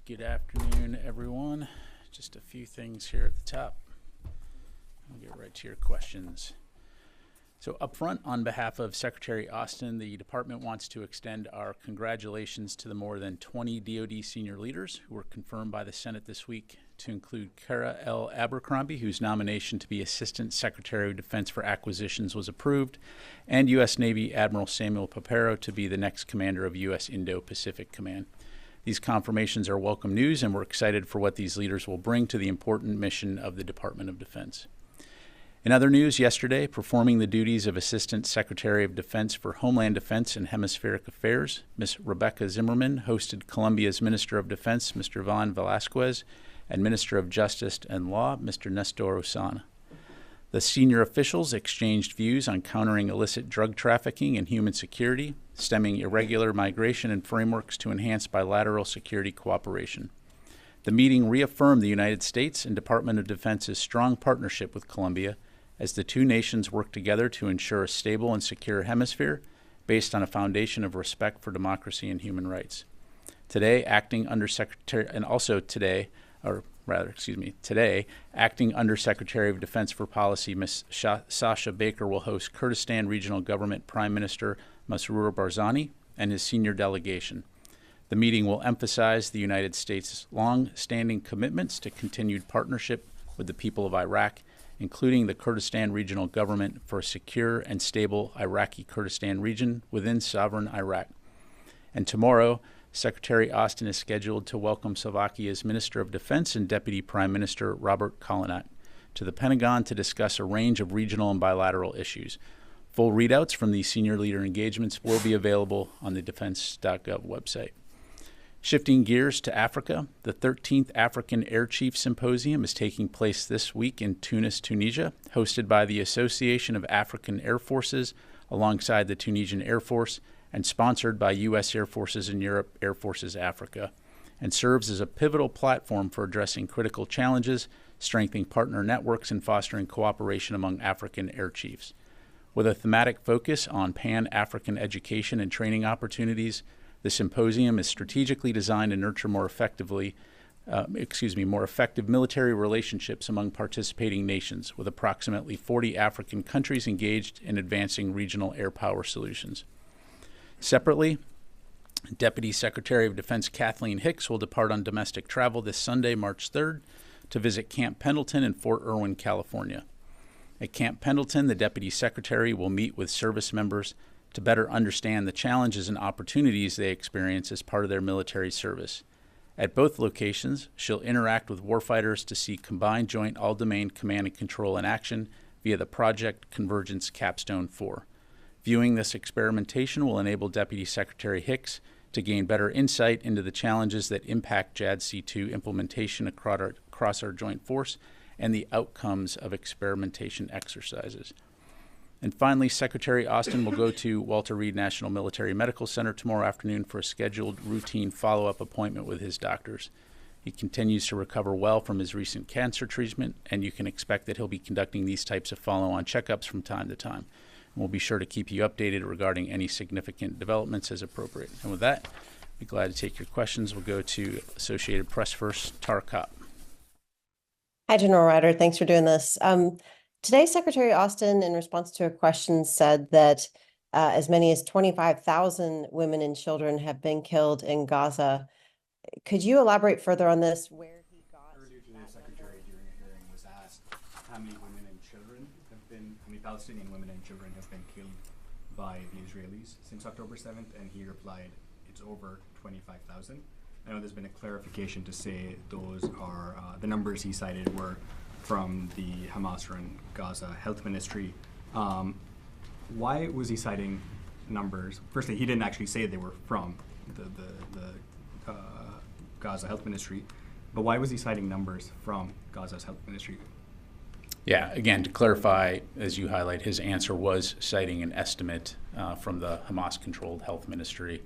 Good afternoon, everyone. Just a few things here at the top. I'll get right to your questions. So up front, on behalf of Secretary Austin, the department wants to extend our congratulations to the more than 20 DoD senior leaders who were confirmed by the Senate this week, to include Kara L. Abercrombie, whose nomination to be Assistant Secretary of Defense for Acquisitions was approved, and U.S. Navy Admiral Samuel Papero to be the next commander of U.S. Indo-Pacific Command. These confirmations are welcome news, and we're excited for what these leaders will bring to the important mission of the Department of Defense. In other news, yesterday, performing the duties of Assistant Secretary of Defense for Homeland Defense and Hemispheric Affairs, Ms. Rebecca Zimmerman hosted Colombia's Minister of Defense, Mr. Ivan Velasquez, and Minister of Justice and Law, Mr. Nestor Osana. The senior officials exchanged views on countering illicit drug trafficking and human security, stemming irregular migration, and frameworks to enhance bilateral security cooperation. The meeting reaffirmed the United States and Department of Defense's strong partnership with Colombia as the two nations work together to ensure a stable and secure hemisphere based on a foundation of respect for democracy and human rights. Today, acting Undersecretary of Defense for Policy, Ms. Sasha Baker, will host Kurdistan Regional Government Prime Minister Masroor Barzani and his senior delegation. The meeting will emphasize the United States' long-standing commitments to continued partnership with the people of Iraq, including the Kurdistan Regional Government for a secure and stable Iraqi Kurdistan region within sovereign Iraq. And tomorrow, Secretary Austin is scheduled to welcome Slovakia's Minister of Defense and Deputy Prime Minister Robert Kalinak to the Pentagon to discuss a range of regional and bilateral issues. Full readouts from these senior leader engagements will be available on the defense.gov website. Shifting gears to Africa, the 13th African Air Chief Symposium is taking place this week in Tunis, Tunisia, hosted by the Association of African Air Forces alongside the Tunisian Air Force, and sponsored by U.S. Air Forces in Europe, Air Forces Africa, and serves as a pivotal platform for addressing critical challenges, strengthening partner networks, and fostering cooperation among African air chiefs. With a thematic focus on Pan-African education and training opportunities, the symposium is strategically designed to nurture more effective military relationships among participating nations, with approximately 40 African countries engaged in advancing regional air power solutions. Separately, Deputy Secretary of Defense Kathleen Hicks will depart on domestic travel this Sunday, March 3rd, to visit Camp Pendleton in Fort Irwin, California. At Camp Pendleton, the Deputy Secretary will meet with service members to better understand the challenges and opportunities they experience as part of their military service. At both locations, she'll interact with warfighters to see Combined Joint All-Domain Command and Control in action via the Project Convergence Capstone 4. Viewing this experimentation will enable Deputy Secretary Hicks to gain better insight into the challenges that impact JADC2 implementation across our joint force and the outcomes of experimentation exercises. And finally, Secretary Austin will go to Walter Reed National Military Medical Center tomorrow afternoon for a scheduled routine follow-up appointment with his doctors. He continues to recover well from his recent cancer treatment, and you can expect that he'll be conducting these types of follow-on checkups from time to time. We'll be sure to keep you updated regarding any significant developments as appropriate. And with that, I'd be glad to take your questions. We'll go to Associated Press first, Tara Kopp. Hi, General Ryder. Thanks for doing this. Today, Secretary Austin, in response to a question, said that as many as 25,000 women and children have been killed in Gaza. Could you elaborate further on this? Where he got earlier today, the Secretary during a hearing was asked how many women and children Palestinian women and children have been killed by the Israelis since October 7th, and he replied, it's over 25,000. I know there's been a clarification to say those are, the numbers he cited were from the Hamas-run Gaza Health Ministry. Why was he citing numbers? Firstly, he didn't actually say they were from the Gaza Health Ministry, but why was he citing numbers from Gaza's Health Ministry? Yeah, again, to clarify, as you highlight, his answer was citing an estimate from the Hamas-controlled health ministry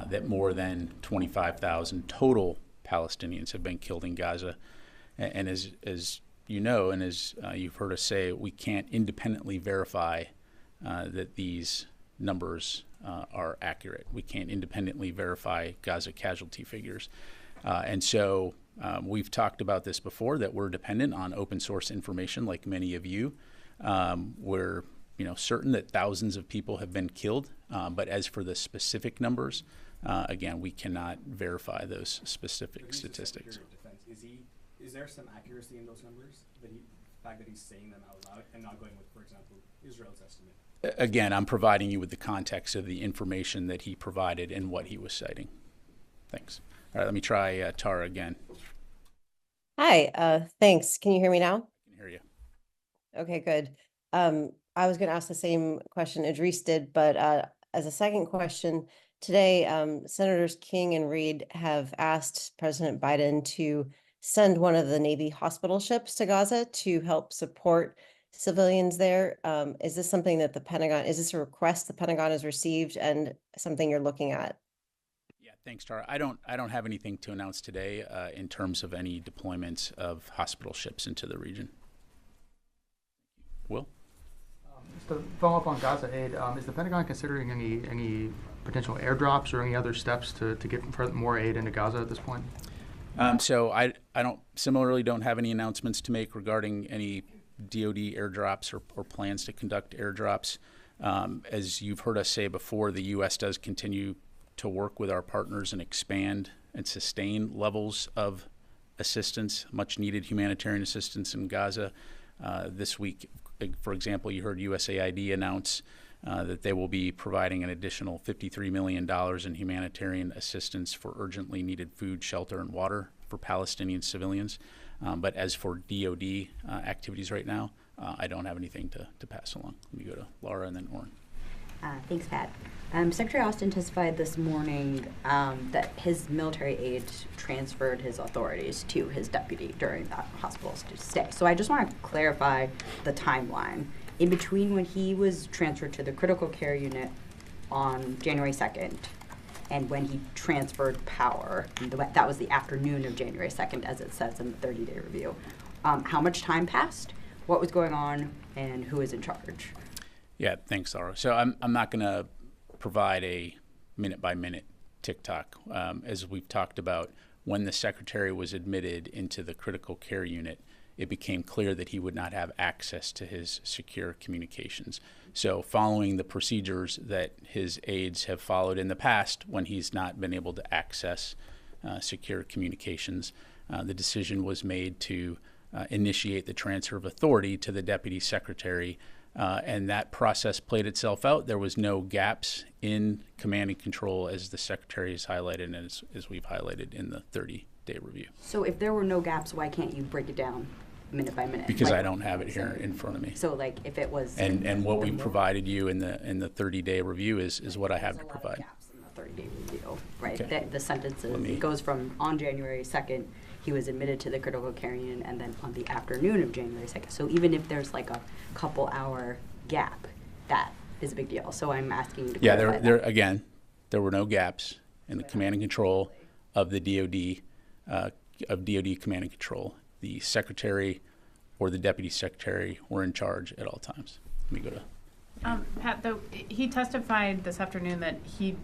that more than 25,000 total Palestinians have been killed in Gaza. And as you know, and as you've heard us say, we can't independently verify that these numbers are accurate. We can't independently verify Gaza casualty figures. And so we've talked about this before, that we're dependent on open source information like many of you. We're certain that thousands of people have been killed, but as for the specific numbers, again, we cannot verify those specific statistics. Is there some accuracy in those numbers? The fact that he's saying them out loud and not going with, for example, Israel's estimate? Again, I'm providing you with the context of the information that he provided and what he was citing. Thanks. All right, let me try Tara again. Hi, thanks. Can you hear me now? I can hear you. Okay, good. I was going to ask the same question Idris did, but as a second question, today, Senators King and Reid have asked President Biden to send one of the Navy hospital ships to Gaza to help support civilians there. Is this something that the Pentagon, is this a request the Pentagon has received and something you're looking at? Yeah, thanks, Tara. I don't have anything to announce today in terms of any deployments of hospital ships into the region. Will? Just to follow up on Gaza aid, is the Pentagon considering any potential airdrops or any other steps to get more aid into Gaza at this point? So I don't have any announcements to make regarding any DoD airdrops or plans to conduct airdrops. As you've heard us say before, the U.S. does continue to work with our partners and expand and sustain levels of assistance, much needed humanitarian assistance in Gaza. This week, for example, you heard USAID announce that they will be providing an additional $53 million in humanitarian assistance for urgently needed food, shelter, and water for Palestinian civilians. But as for DoD activities right now, I don't have anything to pass along. Let me go to Laura and then Oren. Thanks, Pat. Secretary Austin testified this morning that his military aide transferred his authorities to his deputy during that hospital stay. So I just want to clarify the timeline. In between when he was transferred to the critical care unit on January 2nd and when he transferred power, that was the afternoon of January 2nd, as it says in the 30-day review. How much time passed, what was going on, and who is in charge? Yeah, thanks, Laura. So I'm not going to provide a minute-by-minute tick-tock. As we've talked about, when the secretary was admitted into the critical care unit, it became clear that he would not have access to his secure communications. So following the procedures that his aides have followed in the past when he's not been able to access secure communications, the decision was made to initiate the transfer of authority to the deputy secretary, and that process played itself out. There was no gaps in command and control, as the secretary has highlighted and as we've highlighted in the 30-day review. So if there were no gaps, why can't you break it down minute by minute? Because I don't have it here in front of me. So like if it was... And what we provided you in the 30-day review is what I have to provide. Gaps in the 30-day review, right? Okay. The sentences, it goes from on January 2nd, he was admitted to the critical care unit, and then on the afternoon of January 2nd. So even if there's like a couple hour gap, that is a big deal. So I'm asking you to clarify that. Again, there were no gaps in the command and control of the DoD, command and control. The secretary or the deputy secretary were in charge at all times. Let me go to Pat, though, he testified this afternoon that he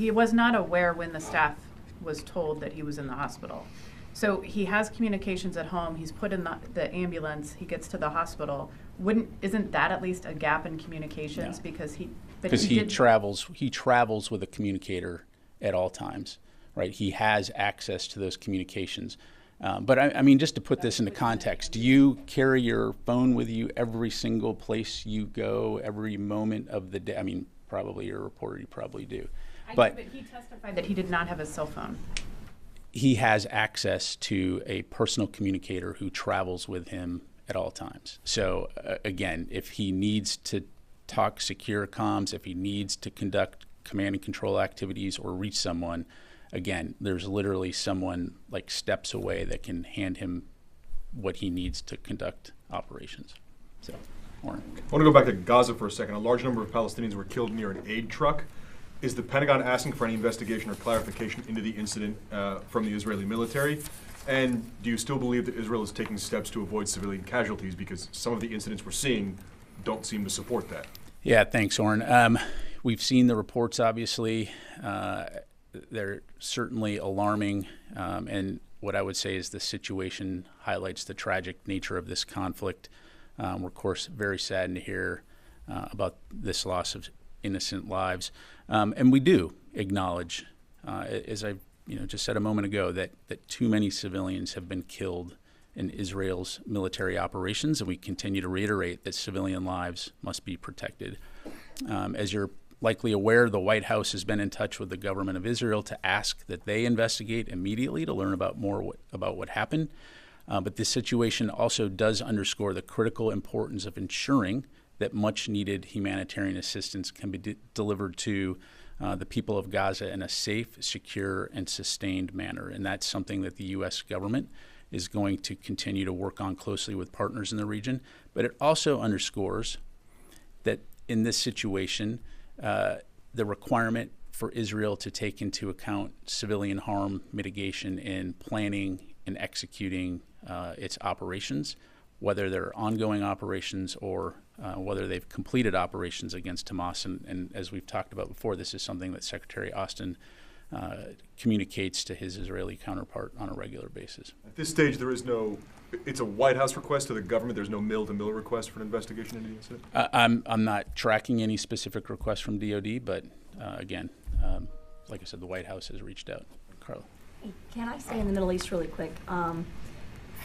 was not aware when the staff was told that he was in the hospital. So he has communications at home. He's put in the ambulance. He gets to the hospital. Isn't that at least a gap in communications? No. Because he travels with a communicator at all times, right? He has access to those communications. But I mean, just to put this into context, do you carry your phone with you every single place you go, every moment of the day? I mean, probably you're a reporter, you probably do. But he testified that he did not have a cell phone. He has access to a personal communicator who travels with him at all times. So again, if he needs to talk secure comms, if he needs to conduct command and control activities or reach someone, again, there's literally someone like steps away that can hand him what he needs to conduct operations. So, Warren. I want to go back to Gaza for a second. A large number of Palestinians were killed near an aid truck. Is the Pentagon asking for any investigation or clarification into the incident from the Israeli military? And do you still believe that Israel is taking steps to avoid civilian casualties? Because some of the incidents we're seeing don't seem to support that. Yeah, thanks, Oren. We've seen the reports, obviously. they're certainly alarming, and what I would say is the situation highlights the tragic nature of this conflict. We're, of course, very saddened to hear about this loss of innocent lives, and we do acknowledge, as I just said a moment ago, that too many civilians have been killed in Israel's military operations, and we continue to reiterate that civilian lives must be protected. As you're likely aware, the White House has been in touch with the government of Israel to ask that they investigate immediately to learn about about what happened. But this situation also does underscore the critical importance of ensuring that much needed humanitarian assistance can be delivered to the people of Gaza in a safe, secure, and sustained manner. And that's something that the U.S. government is going to continue to work on closely with partners in the region. But it also underscores that in this situation, the requirement for Israel to take into account civilian harm mitigation in planning and executing its operations, whether they're ongoing operations or whether they've completed operations against Hamas. And as we've talked about before, this is something that Secretary Austin communicates to his Israeli counterpart on a regular basis. At this stage, there is no, it's a White House request to the government. There's no mill-to-mill request for an investigation into the incident? I'm not tracking any specific requests from DOD, but again, like I said, the White House has reached out. Carla. Can I stay in the Middle East really quick?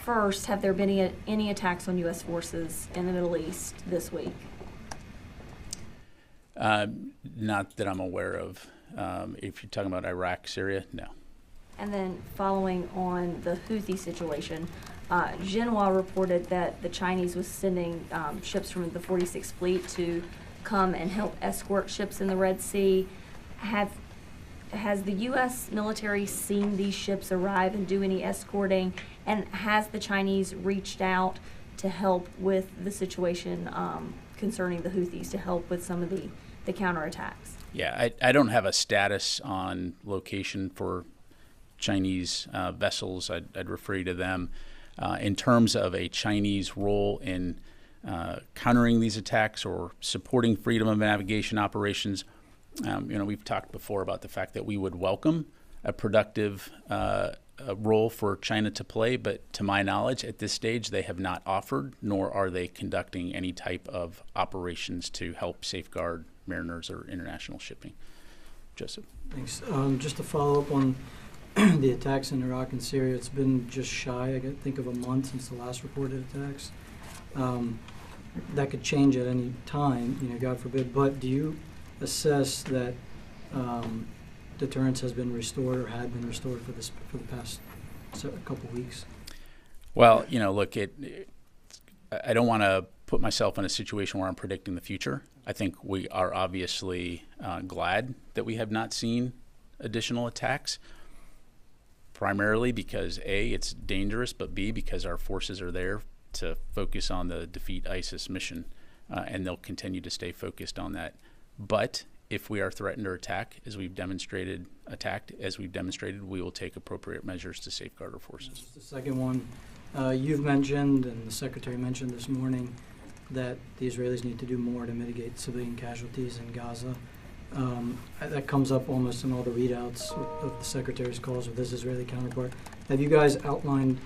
First, have there been any attacks on U.S. forces in the Middle East this week? Not that I'm aware of. If you're talking about Iraq, Syria, no. And then following on the Houthi situation, Xinhua reported that the Chinese was sending ships from the 46th Fleet to come and help escort ships in the Red Sea. Has the U.S. military seen these ships arrive and do any escorting? And has the Chinese reached out to help with the situation concerning the Houthis, to help with some of the counterattacks? Yeah, I don't have a status on location for Chinese vessels. I'd refer you to them. In terms of a Chinese role in countering these attacks or supporting freedom of navigation operations, we've talked before about the fact that we would welcome a productive role for China to play, but to my knowledge, at this stage, they have not offered, nor are they conducting any type of operations to help safeguard mariners or international shipping. Joseph. Thanks. Just to follow up on the attacks in Iraq and Syria, it's been just shy, I think, of a month since the last reported attacks. That could change at any time, God forbid, but do you assess that deterrence has been restored or had been restored for the past couple weeks? Well, look, I don't want to put myself in a situation where I'm predicting the future. I think we are obviously glad that we have not seen additional attacks, primarily because A, it's dangerous, but B, because our forces are there to focus on the defeat ISIS mission, and they'll continue to stay focused on that. But if we are threatened or attacked, as we've demonstrated, we will take appropriate measures to safeguard our forces. Just the second one, you've mentioned, and the Secretary mentioned this morning, that the Israelis need to do more to mitigate civilian casualties in Gaza. That comes up almost in all the readouts of the Secretary's calls with his Israeli counterpart. Have you guys outlined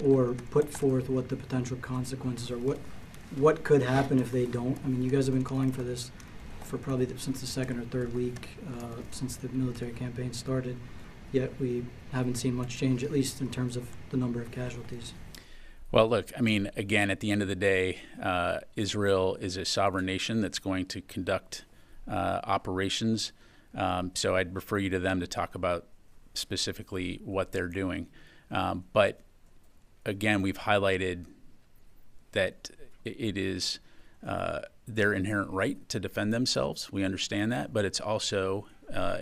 or put forth what the potential consequences are? What could happen if they don't? I mean, you guys have been calling for this for probably since the second or third week since the military campaign started, yet we haven't seen much change, at least in terms of the number of casualties. Well, look, I mean, again, at the end of the day, Israel is a sovereign nation that's going to conduct operations. So I'd refer you to them to talk about specifically what they're doing. But again, we've highlighted that it is their inherent right to defend themselves. We understand that, but it's also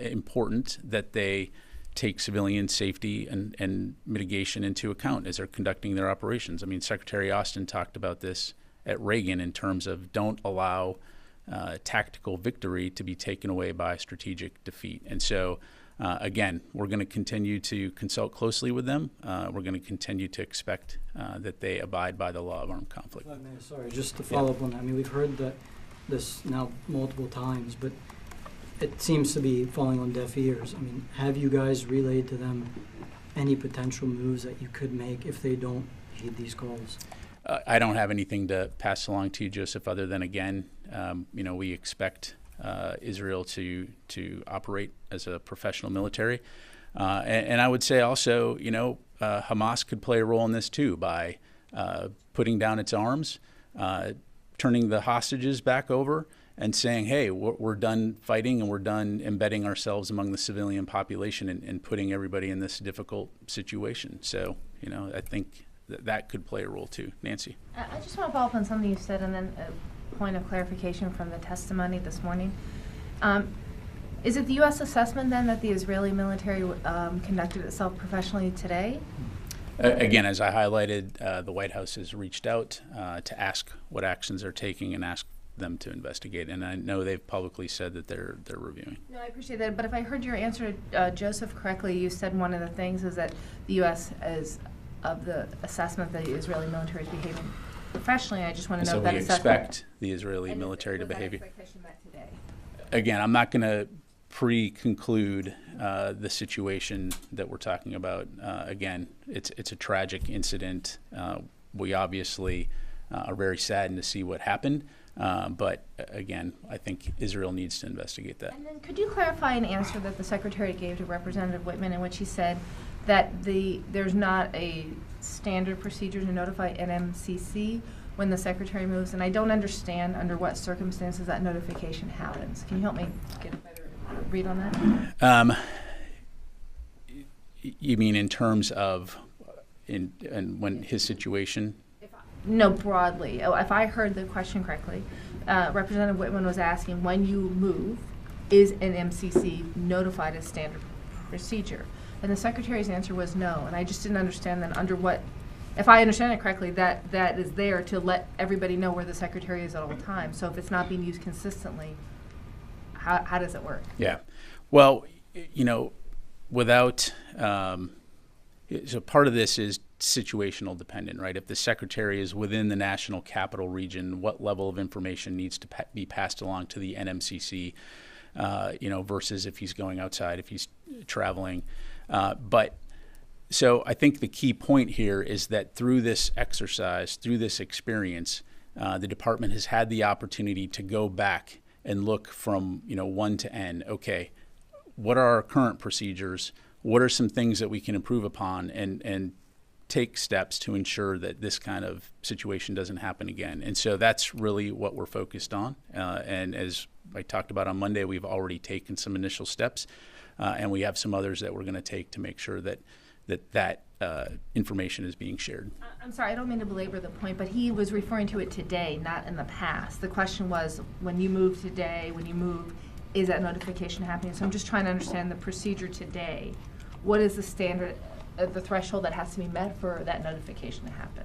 important that they take civilian safety and mitigation into account as they're conducting their operations. I mean, Secretary Austin talked about this at Reagan in terms of don't allow tactical victory to be taken away by strategic defeat. And so, again, we're going to continue to consult closely with them. We're going to continue to expect that they abide by the law of armed conflict. Sorry, just to follow up on that. I mean, we've heard that this now multiple times, but it seems to be falling on deaf ears. I mean, have you guys relayed to them any potential moves that you could make if they don't heed these calls? I don't have anything to pass along to you, Joseph, other than, again, we expect Israel to operate as a professional military. And I would say also, Hamas could play a role in this too by putting down its arms, turning the hostages back over, and saying, hey, we're done fighting and we're done embedding ourselves among the civilian population and putting everybody in this difficult situation. So, I think that could play a role too. Nancy? I just want to follow up on something you said and then a point of clarification from the testimony this morning. Is it the U.S. assessment then that the Israeli military conducted itself professionally today? Again, as I highlighted, the White House has reached out to ask what actions they're taking and ask them to investigate. And I know they've publicly said that they're reviewing. No, I appreciate that. But if I heard your answer to Joseph correctly, you said one of the things is that the U.S. is of the assessment that the Israeli military is behaving professionally. I just want to know so if that we assessment. Expect the Israeli military to behave. Today? Again, I'm not going to pre-conclude the situation that we're talking about. Again, it's a tragic incident. We obviously are very saddened to see what happened. But again, I think Israel needs to investigate that. And then could you clarify an answer that the Secretary gave to Representative Whitman in which he said that there's not a standard procedure to notify NMCC when the Secretary moves? And I don't understand under what circumstances that notification happens. Can you help me get a better read on that? You mean in terms of when his situation? No, broadly. If I heard the question correctly, Representative Whitman was asking, when you move, is an MCC notified as standard procedure? And the Secretary's answer was no. And I just didn't understand then under what, if I understand it correctly, that is there to let everybody know where the Secretary is at all times. So if it's not being used consistently, how does it work? Yeah. Well, without, so part of this is situational dependent, right? If the Secretary is within the national capital region, what level of information needs to be passed along to the NMCC, versus if he's going outside, if he's traveling. But so I think the key point here is that through this exercise, through this experience, the department has had the opportunity to go back and look from, 1 to N. Okay, what are our current procedures? What are some things that we can improve upon and take steps to ensure that this kind of situation doesn't happen again? And so that's really what we're focused on. And as I talked about on Monday, we've already taken some initial steps, and we have some others that we're going to take to make sure that information is being shared. I'm sorry, I don't mean to belabor the point, but he was referring to it today, not in the past. The question was, when you move today, is that notification happening? So I'm just trying to understand the procedure today. What is the standard, the threshold that has to be met for that notification to happen?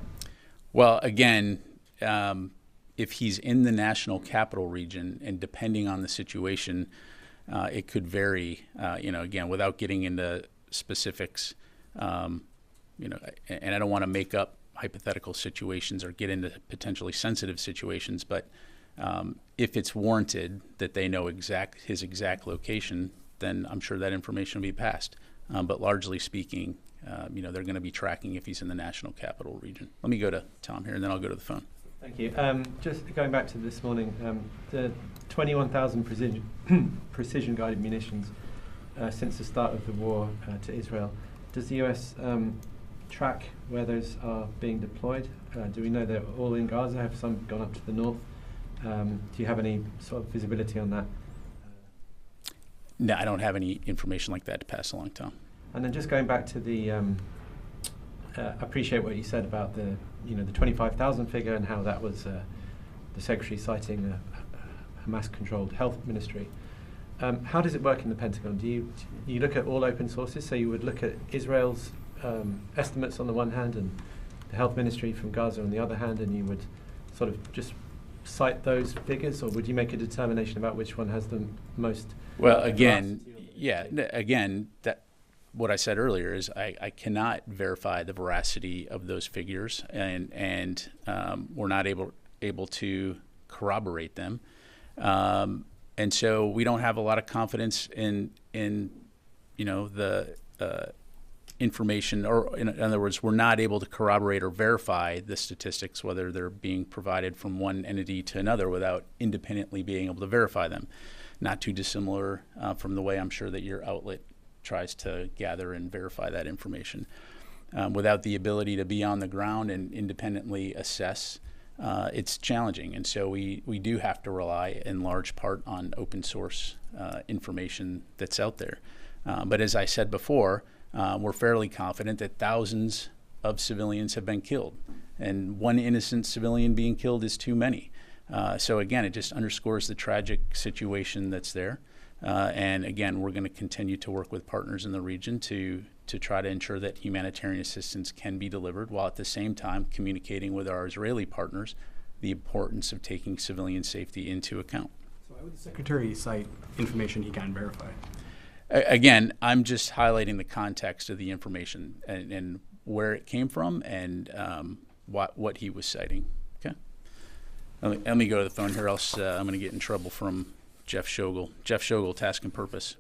Well, again, if he's in the national capital region, and depending on the situation, it could vary. Again, without getting into specifics, and I don't want to make up hypothetical situations or get into potentially sensitive situations, but if it's warranted that they know his exact location, then I'm sure that information will be passed. But largely speaking, they're going to be tracking if he's in the national capital region. Let me go to Tom here, and then I'll go to the phone. Thank you. Just going back to this morning, the 21,000 precision-guided munitions since the start of the war to Israel. Does the U.S. track where those are being deployed? Do we know they're all in Gaza? Have some gone up to the north? Do you have any sort of visibility on that? No, I don't have any information like that to pass along, Tom. And then just going back to the, appreciate what you said about the 25,000 figure and how that was the Secretary citing a Hamas-controlled health ministry. How does it work in the Pentagon? Do you look at all open sources? So you would look at Israel's estimates on the one hand and the health ministry from Gaza on the other hand, and you would sort of just cite those figures, or would you make a determination about which one has the most? Well, again, that what I said earlier is I cannot verify the veracity of those figures, and we're not able to corroborate them. And so we don't have a lot of confidence in the information, or in other words, we're not able to corroborate or verify the statistics, whether they're being provided from one entity to another without independently being able to verify them. Not too dissimilar from the way I'm sure that your outlet tries to gather and verify that information. Without the ability to be on the ground and independently assess, it's challenging. And so we do have to rely in large part on open source information that's out there. But as I said before, we're fairly confident that thousands of civilians have been killed, and one innocent civilian being killed is too many. So again, it just underscores the tragic situation that's there. And again, we're going to continue to work with partners in the region to try to ensure that humanitarian assistance can be delivered, while at the same time communicating with our Israeli partners the importance of taking civilian safety into account. So why would the Secretary cite information he can't verify? Again, I'm just highlighting the context of the information and where it came from and what he was citing. Okay. Let me go to the phone here, else I'm going to get in trouble from Jeff Schogel. Jeff Schogel, Task and Purpose.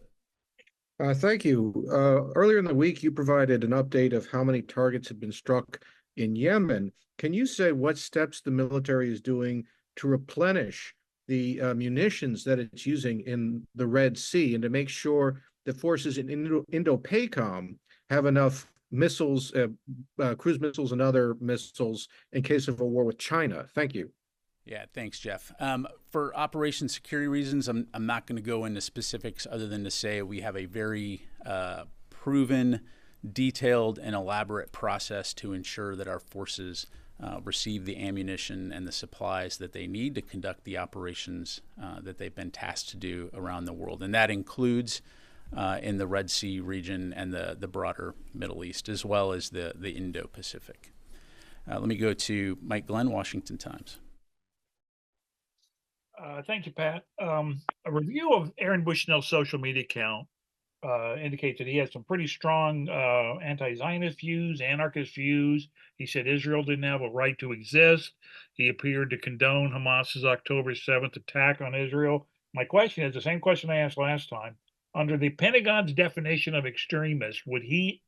Thank you. Earlier in the week, you provided an update of how many targets had been struck in Yemen. Can you say what steps the military is doing to replenish the munitions that it's using in the Red Sea, and to make sure the forces in Indo-PACOM have enough missiles, cruise missiles and other missiles in case of a war with China? Thank you. Yeah, thanks, Jeff. For operation security reasons, I'm not going to go into specifics other than to say we have a very proven, detailed, and elaborate process to ensure that our forces receive the ammunition and the supplies that they need to conduct the operations that they've been tasked to do around the world. And that includes in the Red Sea region and the broader Middle East, as well as the Indo-Pacific. Let me go to Mike Glenn, Washington Times. Thank you, Pat. A review of Aaron Bushnell's social media account indicates that he has some pretty strong anti-Zionist views, anarchist views. He said Israel didn't have a right to exist. He appeared to condone Hamas's October 7th attack on Israel. My question is the same question I asked last time. Under the Pentagon's definition of extremist, would he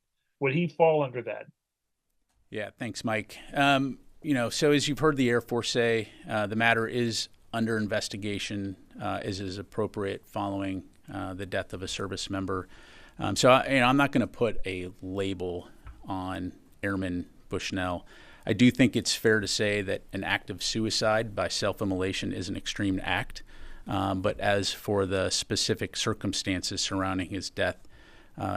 fall under that? Yeah, thanks, Mike. So as you've heard the Air Force say, the matter is under investigation, as is appropriate following the death of a service member. I'm not going to put a label on Airman Bushnell. I do think it's fair to say that an act of suicide by self-immolation is an extreme act. But as for the specific circumstances surrounding his death,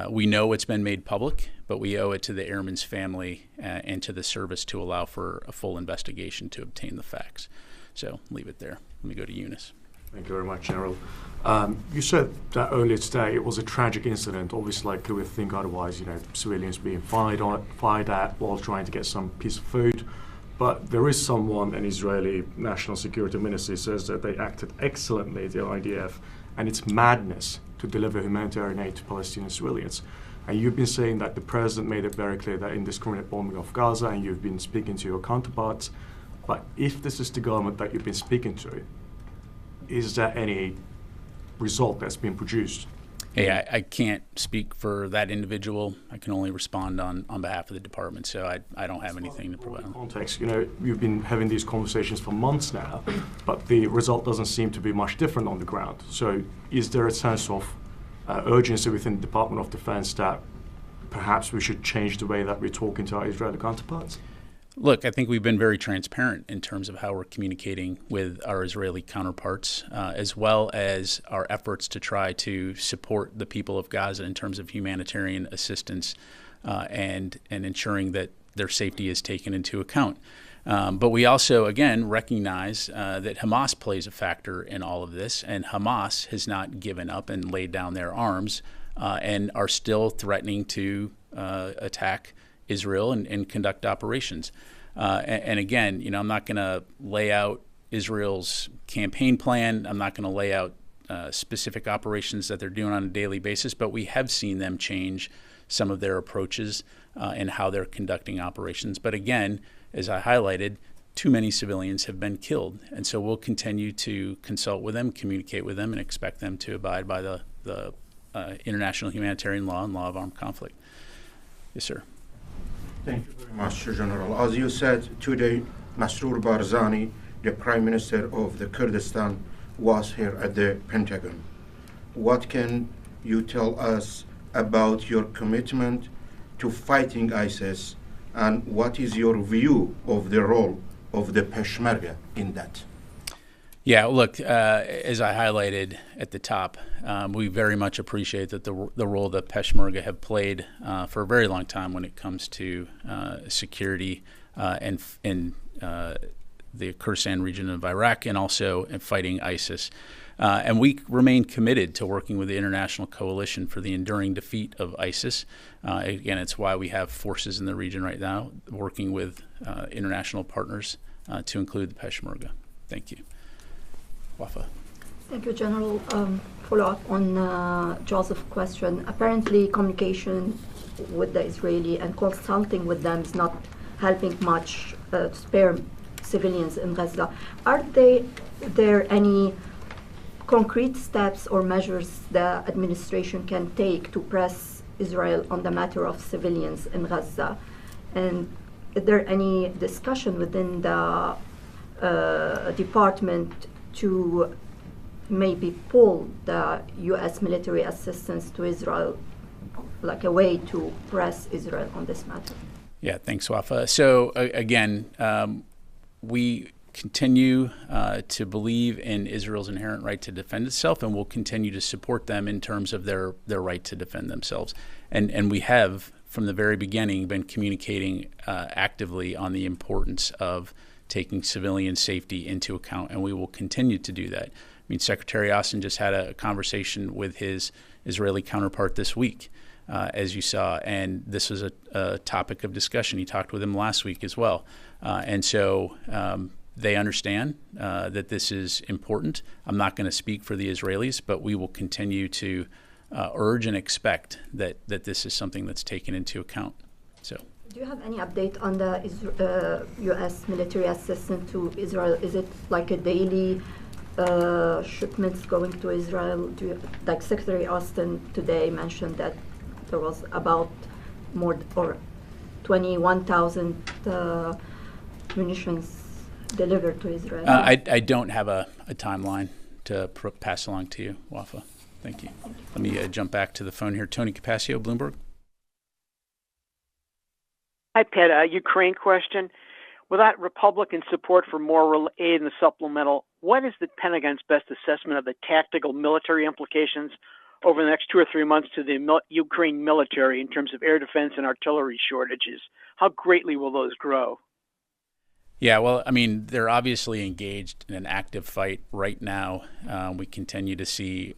we know it's been made public, but we owe it to the airman's family and to the service to allow for a full investigation to obtain the facts. So leave it there. Let me go to Eunice. Thank you very much, General. You said that earlier today it was a tragic incident. Obviously, like, who would think otherwise? Civilians being fired at while trying to get some piece of food. But there is someone, an Israeli National Security Ministry, says that they acted excellently, the IDF, and it's madness to deliver humanitarian aid to Palestinian civilians. And you've been saying that the president made it very clear that indiscriminate bombing of Gaza, and you've been speaking to your counterparts. But if this is the government that you've been speaking to, is there any result that's been produced? Hey, I can't speak for that individual. I can only respond on behalf of the department, so I don't have anything to provide. Context, you've been having these conversations for months now, but the result doesn't seem to be much different on the ground. So is there a sense of urgency within the Department of Defense that perhaps we should change the way that we're talking to our Israeli counterparts? Look, I think we've been very transparent in terms of how we're communicating with our Israeli counterparts, as well as our efforts to try to support the people of Gaza in terms of humanitarian assistance and ensuring that their safety is taken into account. But we also, again, recognize that Hamas plays a factor in all of this, and Hamas has not given up and laid down their arms and are still threatening to attack Israel and conduct operations. And again, I'm not going to lay out Israel's campaign plan. I'm not going to lay out specific operations that they're doing on a daily basis, but we have seen them change some of their approaches and how they're conducting operations. But again, as I highlighted, too many civilians have been killed. And so we'll continue to consult with them, communicate with them, and expect them to abide by the international humanitarian law and law of armed conflict. Yes, sir. Thank you very much, General. As you said today, Masroor Barzani, the Prime Minister of the Kurdistan, was here at the Pentagon. What can you tell us about your commitment to fighting ISIS, and what is your view of the role of the Peshmerga in that? Yeah, look, as I highlighted at the top, we very much appreciate that the role that Peshmerga have played for a very long time when it comes to security and the Kurdistan region of Iraq, and also in fighting ISIS. And we remain committed to working with the international coalition for the enduring defeat of ISIS. Again, it's why we have forces in the region right now working with international partners to include the Peshmerga. Thank you. Wafa. Thank you, General. Follow up on Joseph's question. Apparently, communication with the Israeli and consulting with them is not helping much to spare civilians in Gaza. Are there any concrete steps or measures the administration can take to press Israel on the matter of civilians in Gaza? And is there any discussion within the department to maybe pull the U.S. military assistance to Israel, like a way to press Israel on this matter? Yeah, thanks, Wafa. So again, we continue to believe in Israel's inherent right to defend itself, and we'll continue to support them in terms of their right to defend themselves. And we have, from the very beginning, been communicating actively on the importance of taking civilian safety into account, and we will continue to do that. I mean, Secretary Austin just had a conversation with his Israeli counterpart this week, as you saw, and this was a topic of discussion. He talked with him last week as well. And so they understand that this is important. I'm not going to speak for the Israelis, but we will continue to urge and expect that this is something that's taken into account. So. Do you have any update on the U.S. military assistance to Israel? Is it like a daily shipments going to Israel? Like Secretary Austin today mentioned that there was about more or 21,000 munitions delivered to Israel. I don't have a timeline to pass along to you, Wafa. Thank you. Let me jump back to the phone here. Tony Capaccio, Bloomberg. Hi, Pat. Ukraine question. Without Republican support for more aid in the supplemental, what is the Pentagon's best assessment of the tactical military implications over the next 2 or 3 months to the Ukraine military in terms of air defense and artillery shortages? How greatly will those grow? Yeah, well, I mean, they're obviously engaged in an active fight right now. We continue to see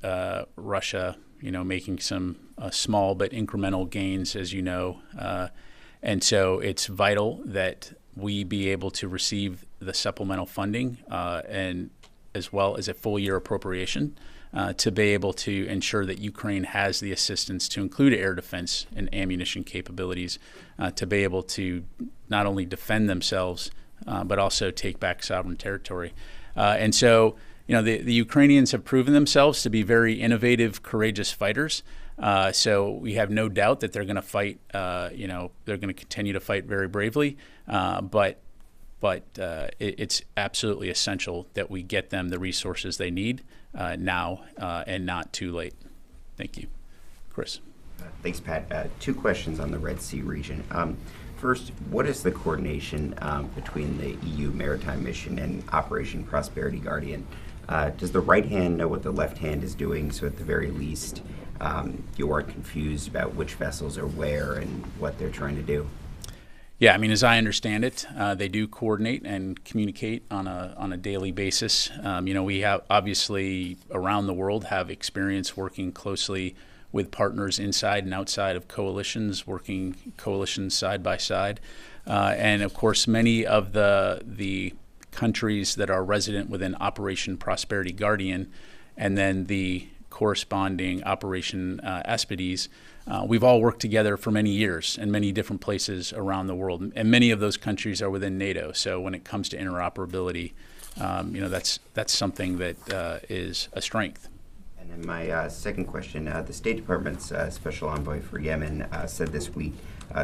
Russia, making some small but incremental gains, as you know. And so it's vital that we be able to receive the supplemental funding and as well as a full year appropriation to be able to ensure that Ukraine has the assistance to include air defense and ammunition capabilities to be able to not only defend themselves but also take back sovereign territory. And so, the Ukrainians have proven themselves to be very innovative, courageous fighters. So we have no doubt that they're going to fight. They're going to continue to fight very bravely. But it's absolutely essential that we get them the resources they need now and not too late. Thank you, Chris. Thanks, Pat. 2 questions on the Red Sea region. First, what is the coordination between the EU Maritime Mission and Operation Prosperity Guardian? Does the right hand know what the left hand is doing, so at the very least you aren't confused about which vessels are where and what they're trying to do? Yeah, I mean, as I understand it, they do coordinate and communicate on a daily basis. We have obviously around the world have experience working closely with partners inside and outside of coalitions, working coalitions side by side. And of course, many of the countries that are resident within Operation Prosperity Guardian and then the corresponding Operation Aspides, we've all worked together for many years in many different places around the world, and many of those countries are within NATO. So when it comes to interoperability, that's something that is a strength. And then my second question, the State Department's Special Envoy for Yemen said this week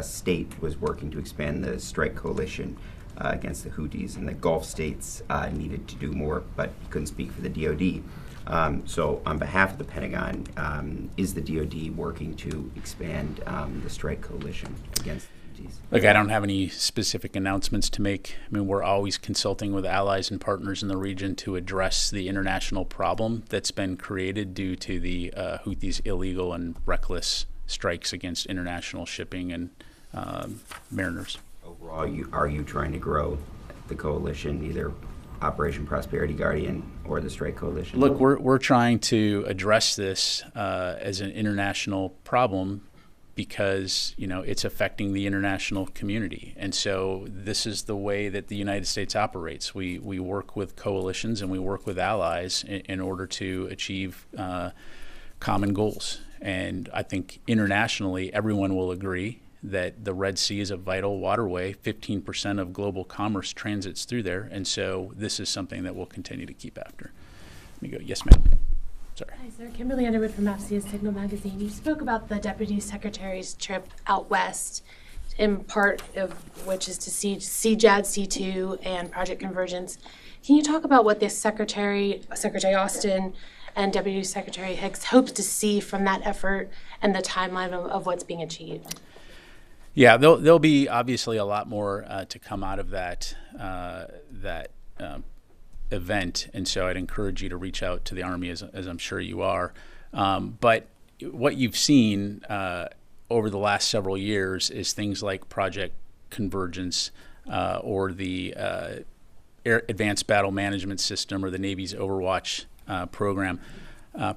state was working to expand the strike coalition against the Houthis, and the Gulf states needed to do more, but he couldn't speak for the DoD. So on behalf of the Pentagon, is the DoD working to expand the strike coalition against the Houthis? Look, I don't have any specific announcements to make. I mean, we're always consulting with allies and partners in the region to address the international problem that's been created due to the Houthis' illegal and reckless strikes against international shipping and mariners. Overall, are you trying to grow the coalition, either Operation Prosperity Guardian or the Strike Coalition? Look, we're trying to address this as an international problem because, it's affecting the international community. And so this is the way that the United States operates. We work with coalitions and we work with allies in order to achieve common goals. And I think internationally, everyone will agree that the Red Sea is a vital waterway. 15% of global commerce transits through there. And so this is something that we'll continue to keep after. Let me go. Yes, ma'am. Sorry. Hi, sir. Kimberly Underwood from AFCIA's Signal Magazine. You spoke about the Deputy Secretary's trip out west, in part of which is to see CJAD C2 and Project Convergence. Can you talk about what the Secretary Austin and Deputy Secretary Hicks hopes to see from that effort and the timeline of what's being achieved? Yeah, there'll be obviously a lot more to come out of that event, and so I'd encourage you to reach out to the Army, as I'm sure you are. But what you've seen over the last several years is things like Project Convergence or the Advanced Battle Management System or the Navy's Overwatch program,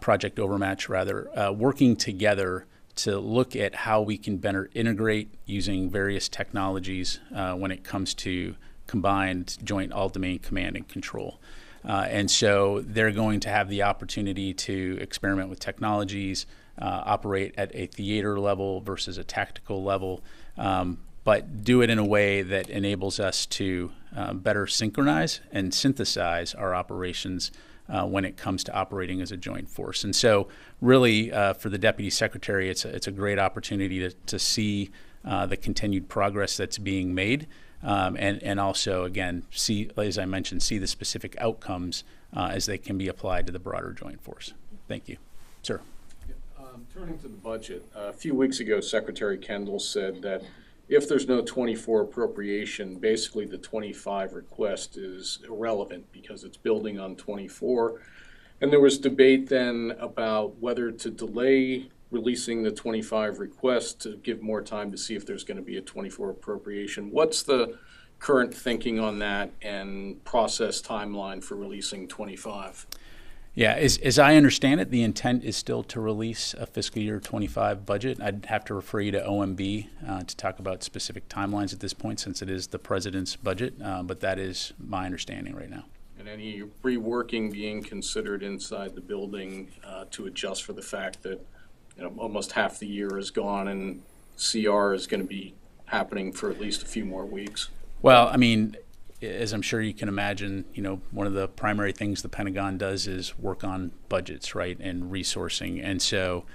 Project Overmatch rather, working together to look at how we can better integrate using various technologies when it comes to combined joint all-domain command and control. And so they're going to have the opportunity to experiment with technologies, operate at a theater level versus a tactical level, but do it in a way that enables us to better synchronize and synthesize our operations when it comes to operating as a joint force. And so really for the Deputy Secretary, it's a great opportunity to see the continued progress that's being made and also, again, see, as I mentioned, see the specific outcomes as they can be applied to the broader joint force. Thank you. Sir. Turning to the budget, a few weeks ago, Secretary Kendall said that if there's no 24 appropriation, basically the 25 request is irrelevant because it's building on 24. And there was debate then about whether to delay releasing the 25 request to give more time to see if there's going to be a 24 appropriation. What's the current thinking on that and process timeline for releasing 25? Yeah, as I understand it, the intent is still to release a fiscal year 25 budget. I'd have to refer you to OMB to talk about specific timelines at this point since it is the president's budget, but that is my understanding right now. And any reworking being considered inside the building to adjust for the fact that almost half the year is gone and CR is going to be happening for at least a few more weeks? Well, I mean, as I'm sure you can imagine, one of the primary things the Pentagon does is work on budgets, right, and resourcing. And so,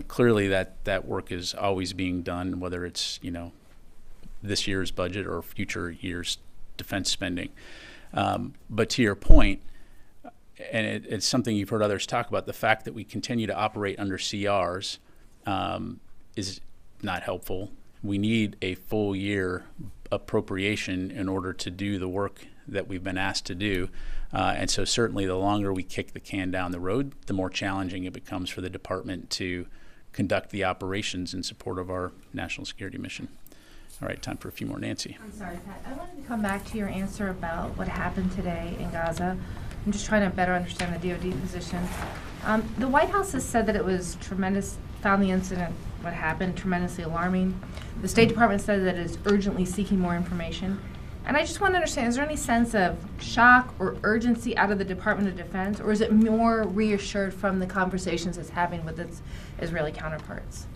clearly that work is always being done, whether it's, this year's budget or future years' defense spending. But to your point, and it's something you've heard others talk about, the fact that we continue to operate under CRs is not helpful. We need a full year appropriation in order to do the work that we've been asked to do. And so certainly the longer we kick the can down the road, the more challenging it becomes for the department to conduct the operations in support of our national security mission. All right, time for a few more. Nancy. I'm sorry, Pat. I wanted to come back to your answer about what happened today in Gaza. I'm just trying to better understand the DoD position. The White House has said that it was found the incident, what happened, tremendously alarming. The State Department said that it is urgently seeking more information. And I just want to understand, is there any sense of shock or urgency out of the Department of Defense, or is it more reassured from the conversations it's having with its Israeli counterparts?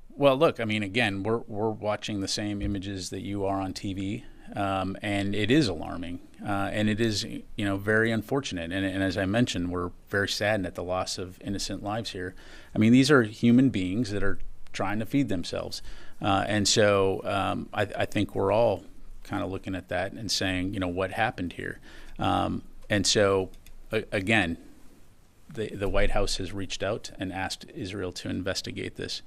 Well, look, I mean, again, we're watching the same images that you are on TV, and it is alarming, and it is, very unfortunate. And as I mentioned, we're very saddened at the loss of innocent lives here. I mean, these are human beings that are trying to feed themselves, and so I think we're all kind of looking at that and saying, what happened here? And so, again, the White House has reached out and asked Israel to investigate this.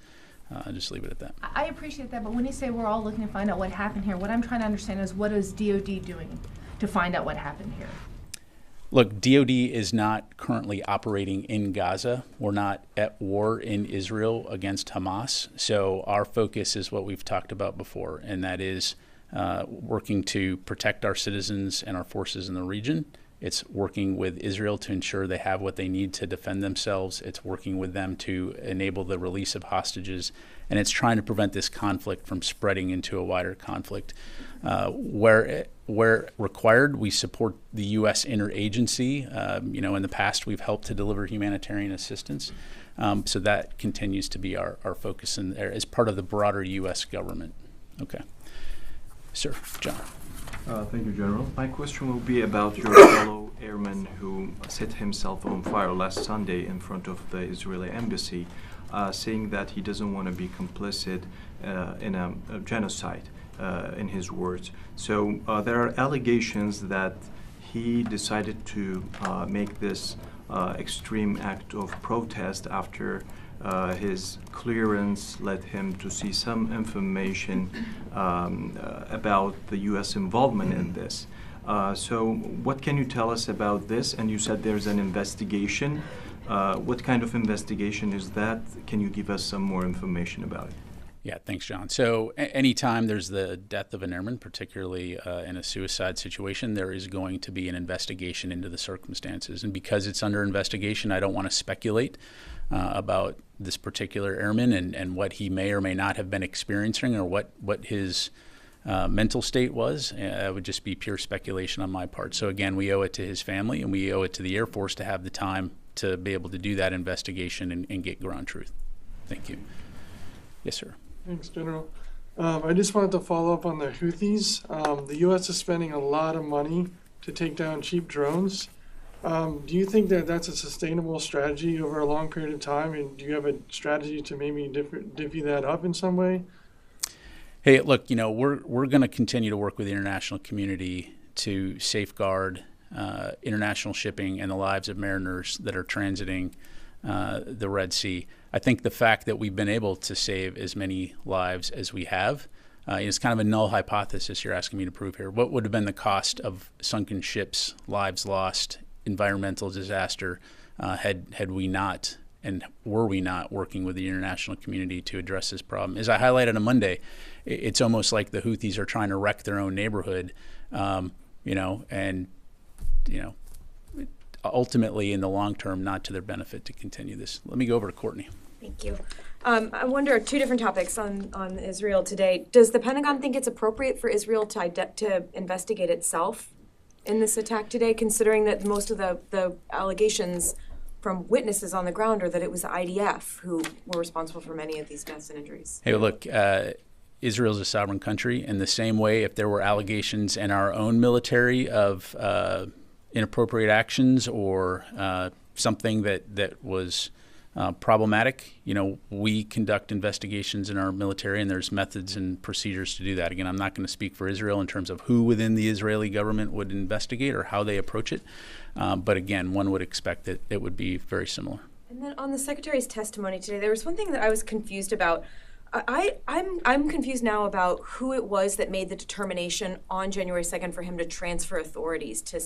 I'll just leave it at that. I appreciate that, but when you say we're all looking to find out what happened here, what I'm trying to understand is, what is DOD doing to find out what happened here? Look, DOD is not currently operating in Gaza. We're not at war in Israel against Hamas. So our focus is what we've talked about before, and that is working to protect our citizens and our forces in the region. It's working with Israel to ensure they have what they need to defend themselves. It's working with them to enable the release of hostages. And it's trying to prevent this conflict from spreading into a wider conflict. Where required, we support the U.S. interagency. In the past, we've helped to deliver humanitarian assistance. So that continues to be our focus in there as part of the broader U.S. government. Okay. Sir, John. Thank you, General. My question will be about your fellow airman who set himself on fire last Sunday in front of the Israeli embassy, saying that he doesn't want to be complicit in a genocide, in his words. So there are allegations that he decided to make this extreme act of protest after his clearance led him to see some information about the U.S. involvement in this. So what can you tell us about this? And you said there's an investigation. What kind of investigation is that? Can you give us some more information about it? Yeah, thanks, John. So anytime there's the death of an airman, particularly in a suicide situation, there is going to be an investigation into the circumstances. And because it's under investigation, I don't want to speculate about this particular airman and what he may or may not have been experiencing or what his mental state was. It would just be pure speculation on my part. So again, we owe it to his family and we owe it to the Air Force to have the time to be able to do that investigation and get ground truth. Thank you. Yes, sir. Thanks, General. I just wanted to follow up on the Houthis. The U.S. is spending a lot of money to take down cheap drones. Do you think that that's a sustainable strategy over a long period of time? And do you have a strategy to maybe divvy that up in some way? Hey, look, we're going to continue to work with the international community to safeguard international shipping and the lives of mariners that are transiting the Red Sea. I think the fact that we've been able to save as many lives as we have is kind of a null hypothesis you're asking me to prove here. What would have been the cost of sunken ships, lives lost, environmental disaster had we not and were we not working with the international community to address this problem? As I highlighted on Monday, it's almost like the Houthis are trying to wreck their own neighborhood, ultimately in the long term, not to their benefit to continue this. Let me go over to Courtney. Thank you. I wonder, two different topics on Israel today. Does the Pentagon think it's appropriate for Israel to investigate itself in this attack today, considering that most of the allegations from witnesses on the ground are that it was the IDF who were responsible for many of these deaths and injuries? Hey, look, Israel's a sovereign country. In the same way, if there were allegations in our own military of inappropriate actions or something that was problematic, we conduct investigations in our military, and there's methods and procedures to do that. Again, I'm not going to speak for Israel in terms of who within the Israeli government would investigate or how they approach it. But again, one would expect that it would be very similar. And then on the Secretary's testimony today, there was one thing that I was confused about. I'm confused now about who it was that made the determination on January 2nd for him to transfer authorities to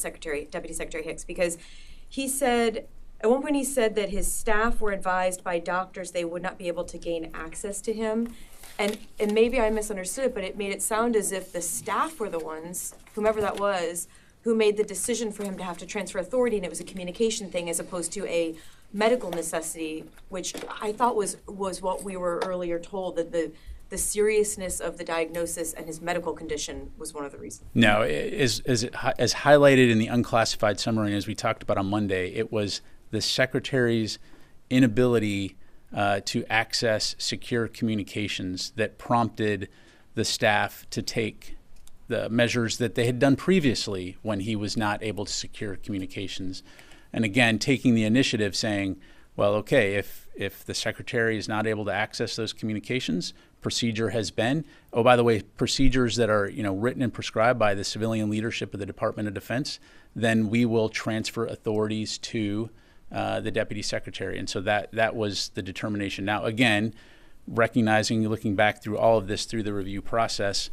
Deputy Secretary Hicks, because he said, at one point he said that his staff were advised by doctors they would not be able to gain access to him. And maybe I misunderstood it, but it made it sound as if the staff were the ones, whomever that was, who made the decision for him to have to transfer authority, and it was a communication thing as opposed to a medical necessity, which I thought was what we were earlier told, that the the seriousness of the diagnosis and his medical condition was one of the reasons. No, as highlighted in the unclassified summary, and as we talked about on Monday, it was the Secretary's inability to access secure communications that prompted the staff to take the measures that they had done previously when he was not able to secure communications. And again, taking the initiative saying, well, okay, if the Secretary is not able to access those communications, procedure has been, oh, by the way, procedures that are written and prescribed by the civilian leadership of the Department of Defense, then we will transfer authorities to the Deputy Secretary. And so that was the determination. Now, again, recognizing, looking back through all of this through the review process,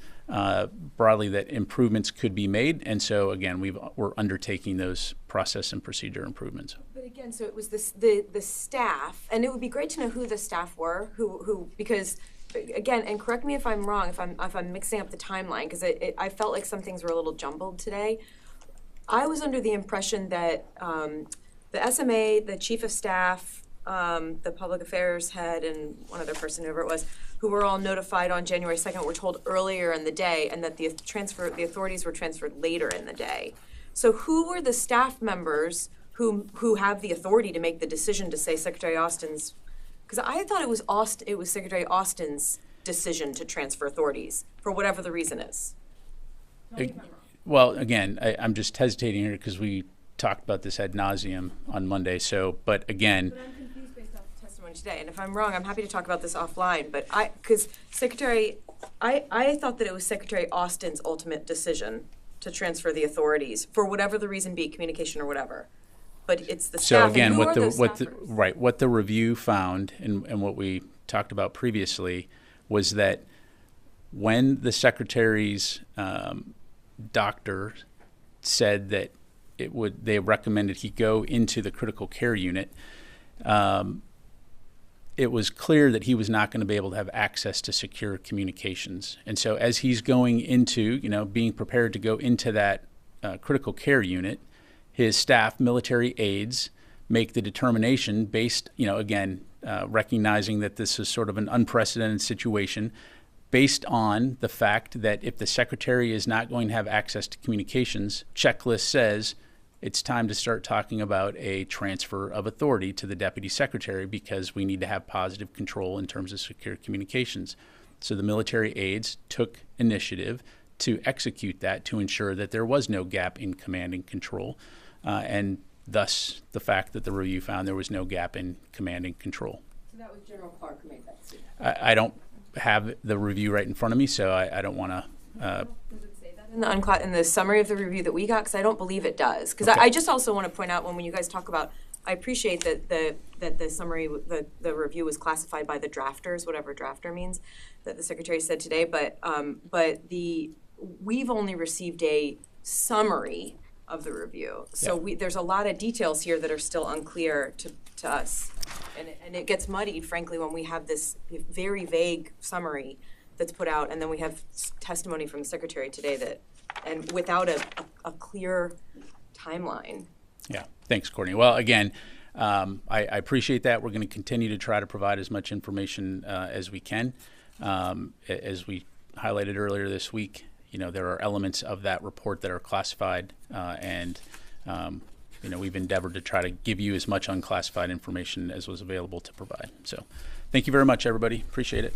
broadly that improvements could be made. And so, again, we're undertaking those process and procedure improvements. But again, so it was the staff, and it would be great to know who the staff were, who because, again, and correct me if I'm wrong, if I'm mixing up the timeline, because I felt like some things were a little jumbled today. I was under the impression that the SMA, the chief of staff, the public affairs head, and one other person, whoever it was, who were all notified on January 2nd, were told earlier in the day, and that the authorities were transferred later in the day. So who were the staff members who have the authority to make the decision to say Secretary Austin's? Because I thought it was Secretary Austin's decision to transfer authorities for whatever the reason is. Well, again, I'm just hesitating here because we talked about this ad nauseum on Monday. So, but again. But I'm confused based off the testimony today, and if I'm wrong, I'm happy to talk about this offline. But I thought that it was Secretary Austin's ultimate decision to transfer the authorities for whatever the reason be, communication or whatever. But it's the staff. So again, what the review found and what we talked about previously was that when the Secretary's doctor said that they recommended he go into the critical care unit, it was clear that he was not going to be able to have access to secure communications. And so as he's going into, being prepared to go into that critical care unit, his staff, military aides, make the determination based, again, recognizing that this is sort of an unprecedented situation, based on the fact that if the Secretary is not going to have access to communications, checklist says it's time to start talking about a transfer of authority to the Deputy Secretary because we need to have positive control in terms of secure communications. So the military aides took initiative to execute that to ensure that there was no gap in command and control, and thus the fact that the review found there was no gap in command and control. So that was General Clark who made that decision. I don't have the review right in front of me, so I don't want to. Does it say that in the summary of the review that we got? Because I don't believe it does. Because Okay. I just also want to point out when you guys talk about, I appreciate that the summary, the review was classified by the drafters, whatever drafter means, that the Secretary said today. But we've only received a summary of the review, so there's a lot of details here that are still unclear to us, and it gets muddied, frankly, when we have this very vague summary that's put out, and then we have testimony from the Secretary today and without a clear timeline. Yeah, thanks, Courtney. Well, again, I appreciate that. We're going to continue to try to provide as much information as we can. As we highlighted earlier this week, there are elements of that report that are classified, and we've endeavored to try to give you as much unclassified information as was available to provide. So thank you very much, everybody. Appreciate it.